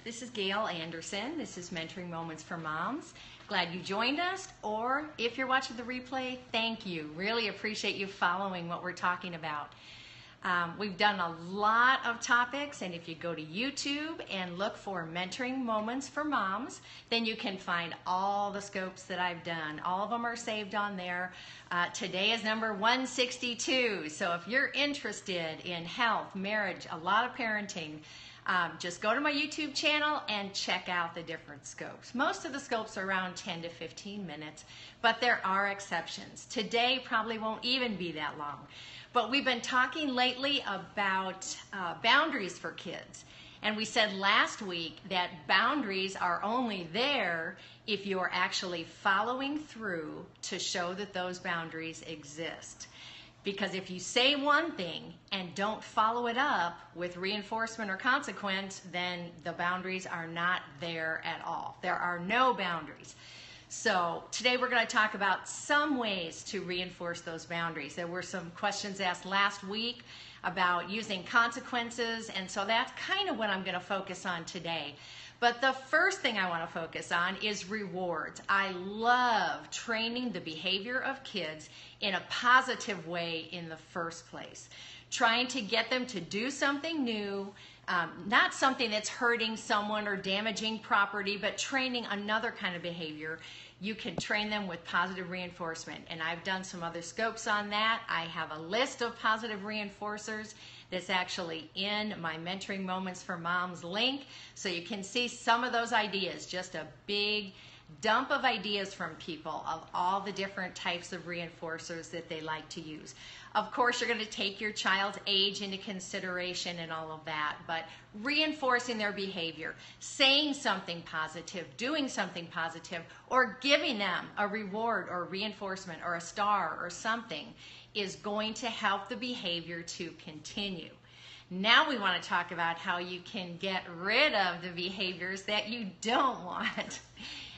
This is Gail Anderson. This is Mentoring Moments for Moms. Glad you joined us, or if you're watching the replay, thank you. Really appreciate you following what we're talking about. We've done a lot of topics, and if you go to YouTube and look for Mentoring Moments for Moms, then you can find all the scopes that I've done. All of them are saved on there. Today is number 162, so if you're interested in health, marriage, a lot of parenting, just go to my YouTube channel and check out the different scopes. Most of the scopes are around 10 to 15 minutes, but there are exceptions. Today probably won't even be that long. But we've been talking lately about boundaries for kids. And we said last week that boundaries are only there if you are actually following through to show that those boundaries exist. Because if you say one thing and don't follow it up with reinforcement or consequence, then the boundaries are not there at all. There are no boundaries. So today we're going to talk about some ways to reinforce those boundaries. There were some questions asked last week about using consequences, and so that's kind of what I'm going to focus on today. But the first thing I want to focus on is rewards. I love training the behavior of kids in a positive way in the first place. Trying to get them to do something new, not something that's hurting someone or damaging property, but training another kind of behavior. You can train them with positive reinforcement, and I've done some other scopes on that. I have a list of positive reinforcers that's actually in my Mentoring Moments for Moms link, so you can see some of those ideas, just a big dump of ideas from people of all the different types of reinforcers that they like to use. Of course, you're going to take your child's age into consideration and all of that, but reinforcing their behavior, saying something positive, doing something positive, or giving them a reward or reinforcement or a star or something is going to help the behavior to continue. Now we want to talk about how you can get rid of the behaviors that you don't want.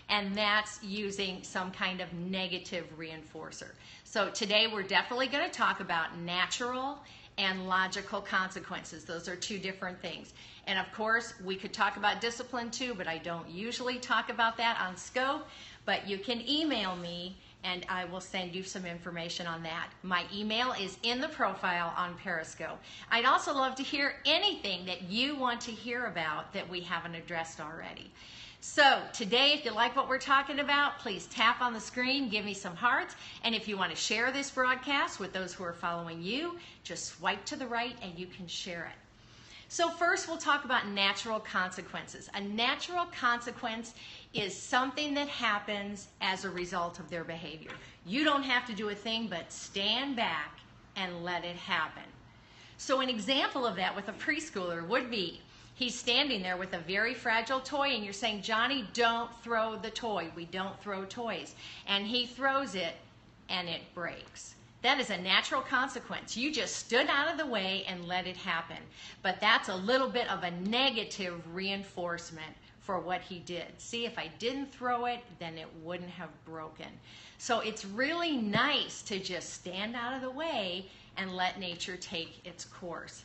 And that's using some kind of negative reinforcer. So today we're definitely going to talk about natural and logical consequences. Those are two different things. And of course, we could talk about discipline too, but I don't usually talk about that on scope. But you can email me and I will send you some information on that. My email is in the profile on Periscope. I'd also love to hear anything that you want to hear about that we haven't addressed already. So today, if you like what we're talking about, please tap on the screen, give me some hearts, and if you want to share this broadcast with those who are following you, just swipe to the right and you can share it. So first, we'll talk about natural consequences. A natural consequence is something that happens as a result of their behavior. You don't have to do a thing but stand back and let it happen. So an example of that with a preschooler would be, he's standing there with a very fragile toy and you're saying, Johnny, don't throw the toy. We don't throw toys. And he throws it and it breaks. That is a natural consequence. You just stood out of the way and let it happen. But that's a little bit of a negative reinforcement for what he did. See, if I didn't throw it, then it wouldn't have broken. So it's really nice to just stand out of the way and let nature take its course.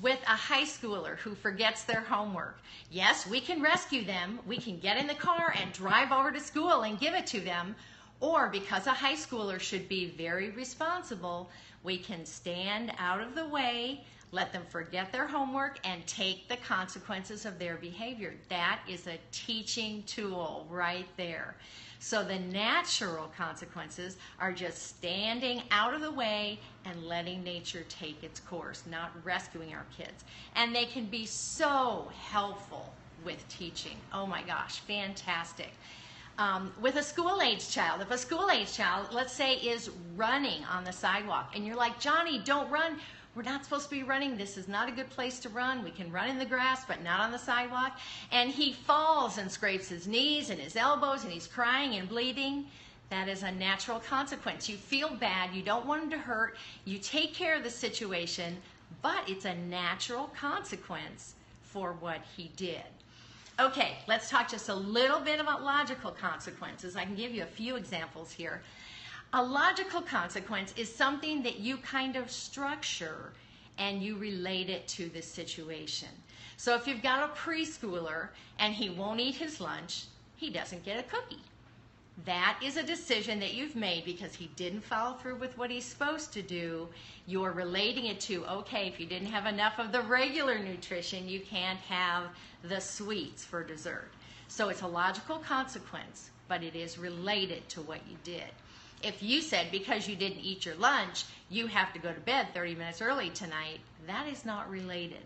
With a high schooler who forgets their homework, yes, we can rescue them. We can get in the car and drive over to school and give it to them. Or because a high schooler should be very responsible, we can stand out of the way, let them forget their homework, and take the consequences of their behavior. That is a teaching tool right there. So the natural consequences are just standing out of the way and letting nature take its course, not rescuing our kids. And they can be so helpful with teaching. Oh my gosh, fantastic. With a school-age child, if a school-age child, let's say, is running on the sidewalk, and you're like, Johnny, don't run. We're not supposed to be running. This is not a good place to run. We can run in the grass, but not on the sidewalk. And he falls and scrapes his knees and his elbows, and he's crying and bleeding. That is a natural consequence. You feel bad. You don't want him to hurt. You take care of the situation, but it's a natural consequence for what he did. Okay, let's talk just a little bit about logical consequences. I can give you a few examples here. A logical consequence is something that you kind of structure and you relate it to the situation. So if you've got a preschooler and he won't eat his lunch, he doesn't get a cookie. That is a decision that you've made because he didn't follow through with what he's supposed to do. You're relating it to, okay, if you didn't have enough of the regular nutrition, you can't have the sweets for dessert. So it's a logical consequence, but it is related to what you did. If you said because you didn't eat your lunch, you have to go to bed 30 minutes early tonight, that is not related.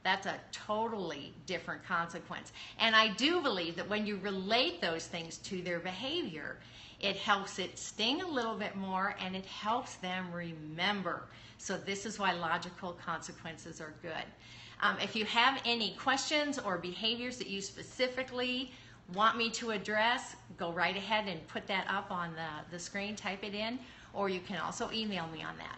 That's a totally different consequence. And I do believe that when you relate those things to their behavior, it helps it sting a little bit more and it helps them remember. So this is why logical consequences are good. If you have any questions or behaviors that you specifically want me to address, go right ahead and put that up on the screen, type it in, or you can also email me on that.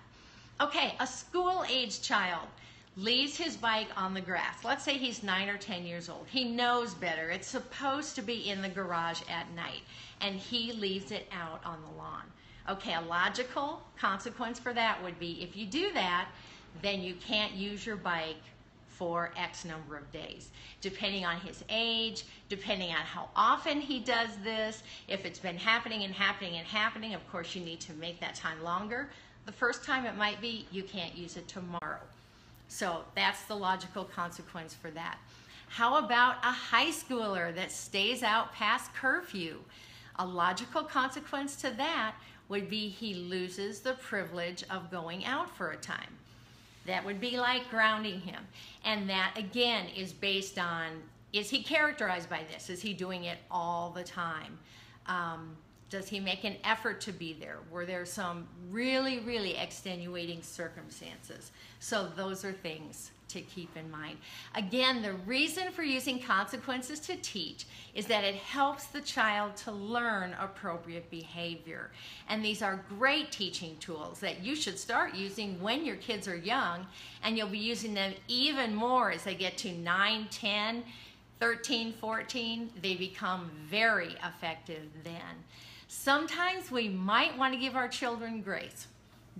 Okay, a school-age child leaves his bike on the grass. Let's say he's 9 or 10 years old. He knows better. It's supposed to be in the garage at night, and he leaves it out on the lawn. Okay, a logical consequence for that would be if you do that, then you can't use your bike for X number of days. Depending on his age, depending on how often he does this, if it's been happening and happening and happening, of course you need to make that time longer. The first time it might be you can't use it tomorrow. So that's the logical consequence for that. How about a high schooler that stays out past curfew? A logical consequence to that would be he loses the privilege of going out for a time. That would be like grounding him. And that, again, is based on, is he characterized by this? Is he doing it all the time? Does he make an effort to be there? Were there some really, really extenuating circumstances? So those are things to keep in mind. Again, the reason for using consequences to teach is that it helps the child to learn appropriate behavior. And these are great teaching tools that you should start using when your kids are young, and you'll be using them even more as they get to 9, 10, 13, 14. They become very effective then. Sometimes we might want to give our children grace.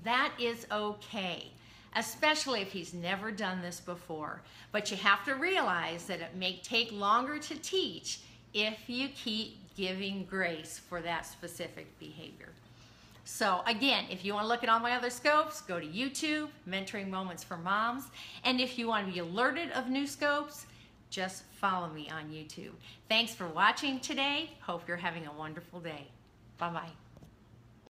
That is okay, especially if he's never done this before. But you have to realize that it may take longer to teach if you keep giving grace for that specific behavior. So again, if you want to look at all my other scopes, go to YouTube, Mentoring Moments for Moms. And if you want to be alerted of new scopes, just follow me on YouTube. Thanks for watching today. Hope you're having a wonderful day. Bye-bye.